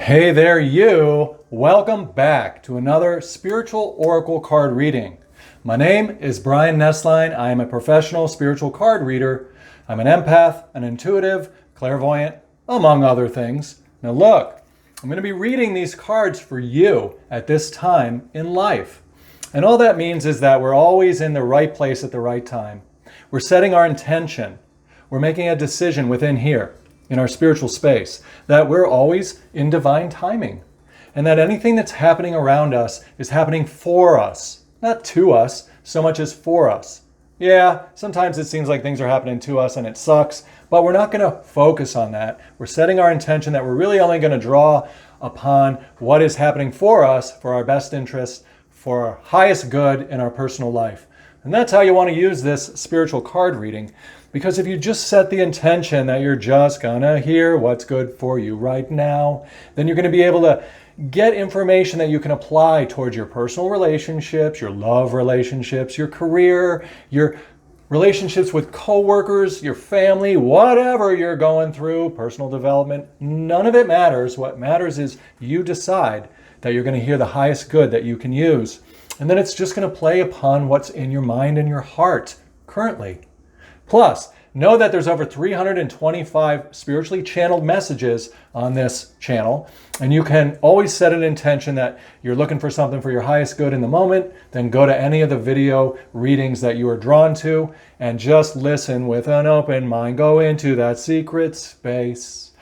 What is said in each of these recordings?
Hey there, you! Welcome back to another spiritual oracle card reading. My name is Brian Nesline. I am a professional spiritual card reader. I'm an empath, an intuitive, clairvoyant, among other things. Now look, I'm going to be reading these cards for you at this time in life. And all that means is that we're always in the right place at the right time. We're setting our intention. We're making a decision within here, in our spiritual space, that we're always in divine timing. And that anything that's happening around us is happening for us, not to us, so much as for us. Yeah, sometimes it seems like things are happening to us and it sucks, but we're not going to focus on that. We're setting our intention that we're really only going to draw upon what is happening for us, for our best interest, for our highest good in our personal life. And that's how you want to use this spiritual card reading. Because if you just set the intention that you're just gonna hear what's good for you right now, then you're gonna be able to get information that you can apply towards your personal relationships, your love relationships, your career, your relationships with coworkers, your family, whatever you're going through, personal development. None of it matters. What matters is you decide that you're going to hear the highest good that you can use. And then it's just going to play upon what's in your mind and your heart currently. Plus, know that there's over 325 spiritually channeled messages on this channel, and you can always set an intention that you're looking for something for your highest good in the moment. Then go to any of the video readings that you are drawn to and just listen with an open mind. Go into that secret space.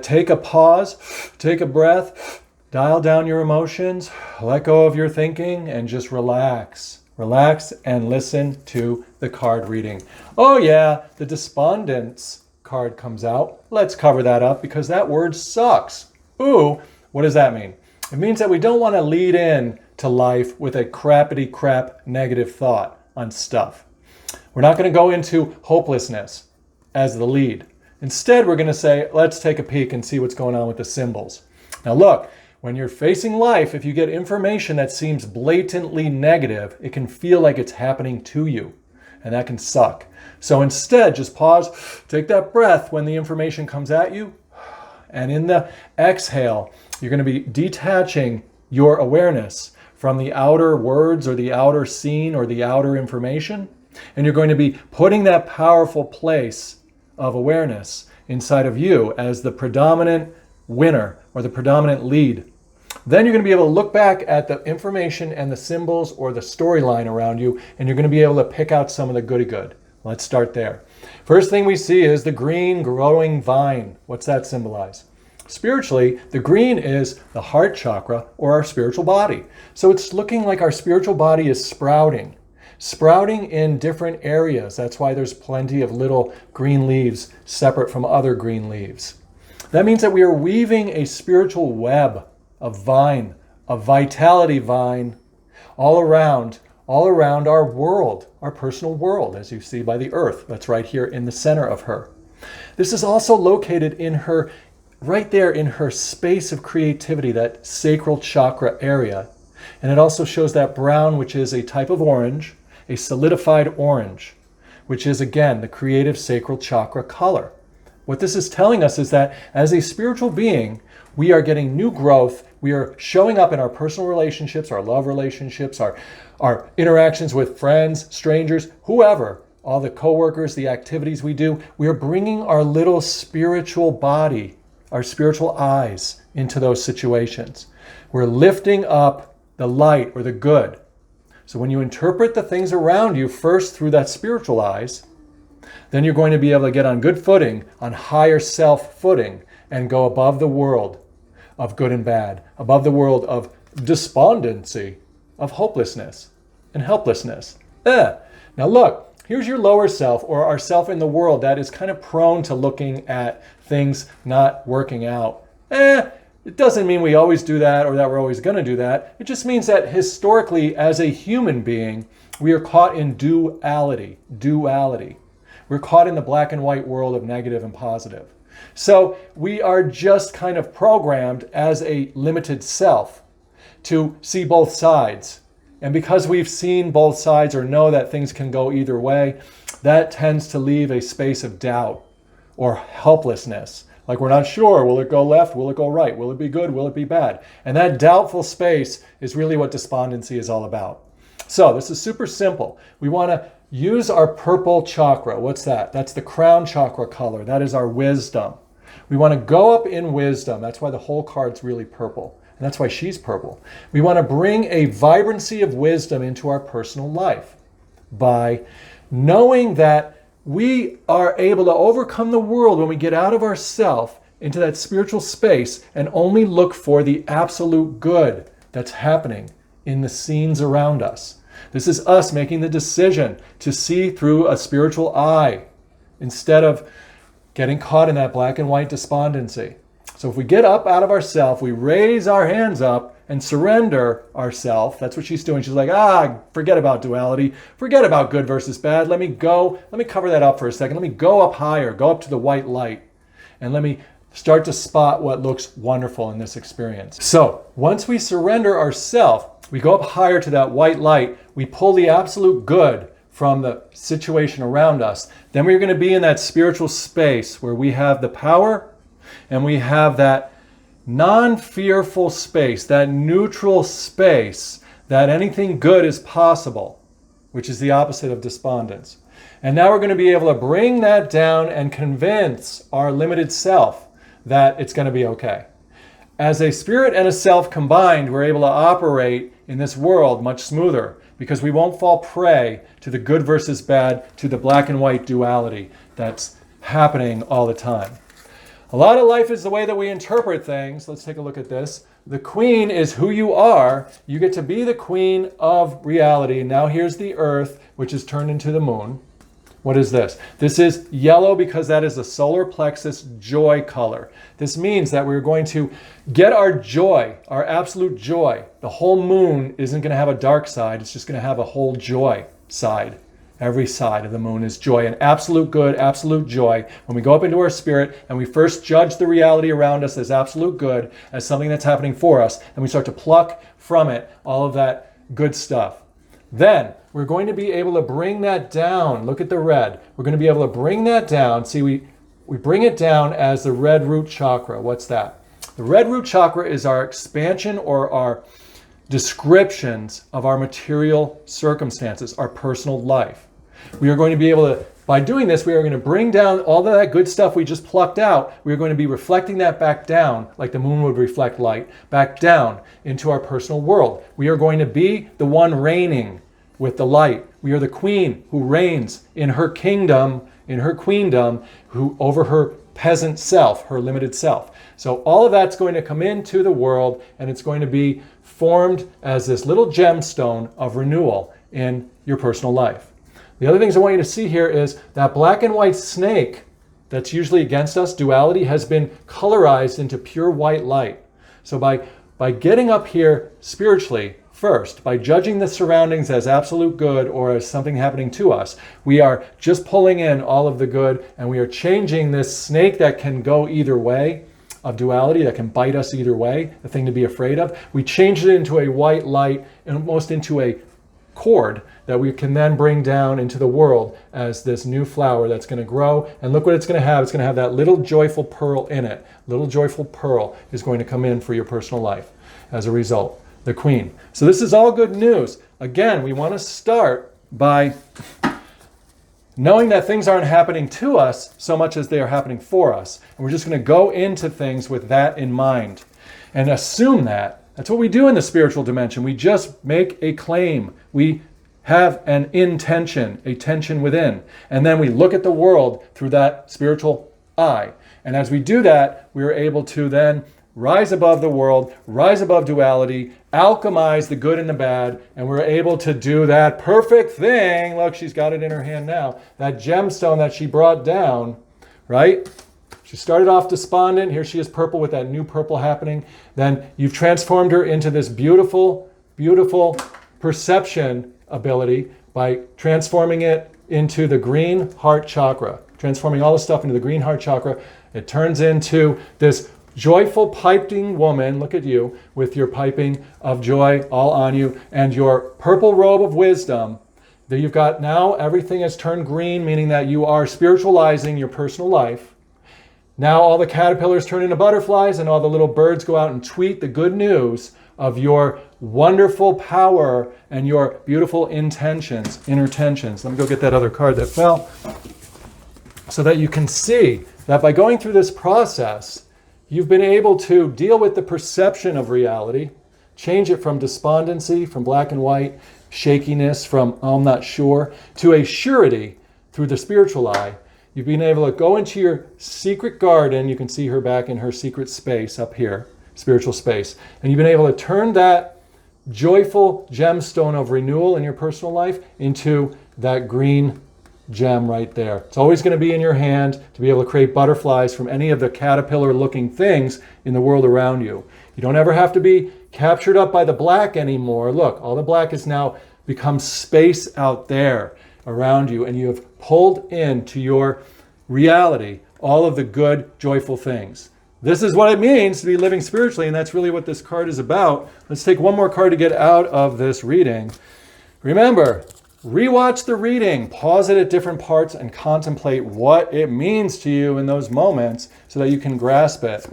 Take a pause, take a breath, dial down your emotions, let go of your thinking, and just relax. Relax and listen to the card reading. Oh yeah, the Despondence card comes out. Let's cover that up because that word sucks. Ooh, what does that mean? It means that we don't want to lead in to life with a crappity crap negative thought on stuff. We're not going to go into hopelessness as the lead. Instead, we're going to say, let's take a peek and see what's going on with the symbols. Now look, when you're facing life, if you get information that seems blatantly negative, it can feel like it's happening to you, and that can suck. So instead, just pause, take that breath when the information comes at you, and in the exhale, you're going to be detaching your awareness from the outer words or the outer scene or the outer information, and you're going to be putting that powerful place of awareness inside of you as the predominant winner or the predominant lead. Then you're going to be able to look back at the information and the symbols or the storyline around you, and you're going to be able to pick out some of the goody good. Let's start there. First thing we see is the green growing vine. What's that symbolize? Spiritually, the green is the heart chakra or our spiritual body. So it's looking like our spiritual body is sprouting in different areas. That's why there's plenty of little green leaves separate from other green leaves. That means that we are weaving a spiritual web, a vine, a vitality vine, all around our world, our personal world, as you see by the earth. That's right here in the center of her. This is also located in her, right there in her space of creativity, that sacral chakra area. And it also shows that brown, which is a type of orange, a solidified orange, which is again the creative sacral chakra color. What this is telling us is that as a spiritual being, we are getting new growth. We are showing up in our personal relationships, our love relationships, our interactions with friends, strangers, whoever, all the coworkers, the activities we do. We are bringing our little spiritual body, our spiritual eyes into those situations. We're lifting up the light or the good. So when you interpret the things around you first through that spiritual eyes, then you're going to be able to get on good footing, on higher self footing, and go above the world of good and bad, above the world of despondency, of hopelessness and helplessness. Now look, here's your lower self, or our self in the world that is kind of prone to looking at things not working out. It doesn't mean we always do that or that we're always going to do that. It just means that historically, as a human being, we are caught in duality. We're caught in the black and white world of negative and positive. So we are just kind of programmed as a limited self to see both sides. And because we've seen both sides or know that things can go either way, that tends to leave a space of doubt or helplessness, Like we're not sure, will it go left, will it go right, will it be good, will it be bad? And that doubtful space is really what despondency is all about. So this is super simple. We want to use our purple chakra. What's that? That's the crown chakra color. That is our wisdom. We want to go up in wisdom. That's why the whole card's really purple. And that's why she's purple. We want to bring a vibrancy of wisdom into our personal life by knowing that we are able to overcome the world when we get out of ourself into that spiritual space and only look for the absolute good that's happening in the scenes around us. This is us making the decision to see through a spiritual eye instead of getting caught in that black and white despondency. So if we get up out of ourself, we raise our hands up and surrender ourself. That's what she's doing. She's like, forget about duality. Forget about good versus bad. Let me cover that up for a second. Let me go up higher, go up to the white light, and let me start to spot what looks wonderful in this experience. So once we surrender ourself, we go up higher to that white light. We pull the absolute good from the situation around us. Then we're going to be in that spiritual space where we have the power and we have that non-fearful space, that neutral space, that anything good is possible, which is the opposite of despondence. And now we're going to be able to bring that down and convince our limited self that it's going to be okay. As a spirit and a self combined, we're able to operate in this world much smoother because we won't fall prey to the good versus bad, to the black and white duality that's happening all the time. A lot of life is the way that we interpret things. Let's take a look at this. The queen is who you are. You get to be the queen of reality. Now here's the earth, which is turned into the moon. What is this? This is yellow because that is the solar plexus joy color. This means that we're going to get our joy, our absolute joy. The whole moon isn't going to have a dark side. It's just going to have a whole joy side. Every side of the moon is joy and absolute good, absolute joy. When we go up into our spirit and we first judge the reality around us as absolute good, as something that's happening for us, and we start to pluck from it all of that good stuff. Then we're going to be able to bring that down. Look at the red. We're going to be able to bring that down. See, we bring it down as the red root chakra. What's that? The red root chakra is our expansion or our descriptions of our material circumstances, our personal life. We are going to be able to, by doing this, we are going to bring down all of that good stuff we just plucked out. We are going to be reflecting that back down, like the moon would reflect light, back down into our personal world. We are going to be the one reigning with the light. We are the queen who reigns in her kingdom, in her queendom, who over her peasant self, her limited self. So all of that's going to come into the world, and it's going to be formed as this little gemstone of renewal in your personal life. The other things I want you to see here is that black and white snake that's usually against us, duality, has been colorized into pure white light. So by getting up here spiritually first, by judging the surroundings as absolute good or as something happening to us, we are just pulling in all of the good, and we are changing this snake that can go either way of duality, that can bite us either way, the thing to be afraid of. We change it into a white light and almost into a cord that we can then bring down into the world as this new flower that's going to grow. And look what it's going to have. It's going to have that little joyful pearl in it. Little joyful pearl is going to come in for your personal life as a result. The queen. So this is all good news. Again, we want to start by knowing that things aren't happening to us so much as they are happening for us. And we're just going to go into things with that in mind and assume that. That's what we do in the spiritual dimension. We just make a claim. We have an intention, a tension within. And then we look at the world through that spiritual eye. And as we do that, we are able to then rise above the world, rise above duality, alchemize the good and the bad, and we're able to do that perfect thing. Look, she's got it in her hand now. That gemstone that she brought down, right? She started off despondent. Here she is purple with that new purple happening. Then you've transformed her into this beautiful, beautiful perception ability by transforming it into the green heart chakra. Transforming all the stuff into the green heart chakra. It turns into this joyful piping woman, look at you, with your piping of joy all on you, and your purple robe of wisdom. That you've got now, everything has turned green, meaning that you are spiritualizing your personal life. Now all the caterpillars turn into butterflies and all the little birds go out and tweet the good news of your wonderful power and your beautiful intentions, inner tensions. Let me go get that other card that fell, so that you can see that by going through this process, you've been able to deal with the perception of reality, change it from despondency, from black and white, shakiness, from I'm not sure, to a surety through the spiritual eye. You've been able to go into your secret garden. You can see her back in her secret space up here, spiritual space. And you've been able to turn that joyful gemstone of renewal in your personal life into that green gem right there. It's always going to be in your hand to be able to create butterflies from any of the caterpillar-looking things in the world around you. You don't ever have to be captured up by the black anymore. Look, all the black has now become space out there around you, and you have pulled into your reality all of the good, joyful things. This is what it means to be living spiritually, and that's really what this card is about. Let's take one more card to get out of this reading. Remember, rewatch the reading, pause it at different parts, and contemplate what it means to you in those moments so that you can grasp it.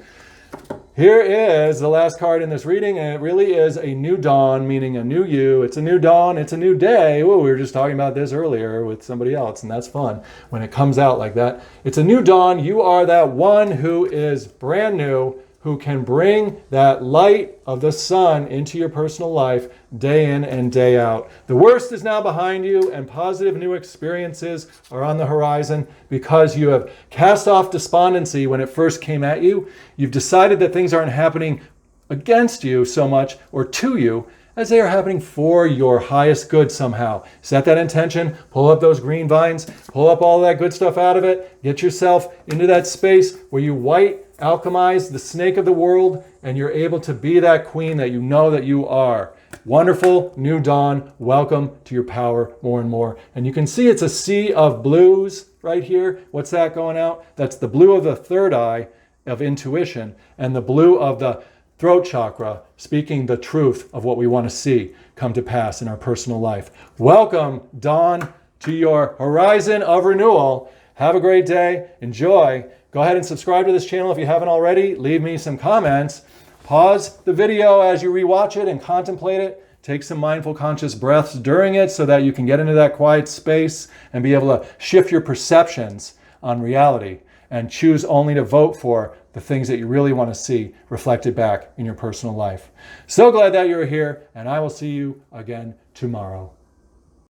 Here is the last card in this reading, and it really is a new dawn, meaning a new you. It's a new dawn, it's a new day. Ooh, we were just talking about this earlier with somebody else, and that's fun when it comes out like that. It's a new dawn. You are that one who is brand new, who can bring that light of the sun into your personal life day in and day out. The worst is now behind you, and positive new experiences are on the horizon because you have cast off despondency when it first came at you. You've decided that things aren't happening against you so much or to you as they are happening for your highest good somehow. Set that intention, pull up those green vines, pull up all that good stuff out of it, get yourself into that space where you white alchemize the snake of the world, and you're able to be that queen that you know that you are. Wonderful new dawn. Welcome to your power more and more. And you can see it's a sea of blues right here. What's that going out? That's the blue of the third eye of intuition and the blue of the throat chakra, speaking the truth of what we want to see come to pass in our personal life. Welcome, dawn, to your horizon of renewal. Have a great day. Enjoy. Go ahead and subscribe to this channel if you haven't already. Leave me some comments. Pause the video as you rewatch it and contemplate it. Take some mindful, conscious breaths during it so that you can get into that quiet space and be able to shift your perceptions on reality and choose only to vote for the things that you really want to see reflected back in your personal life. So glad that you're here, and I will see you again tomorrow.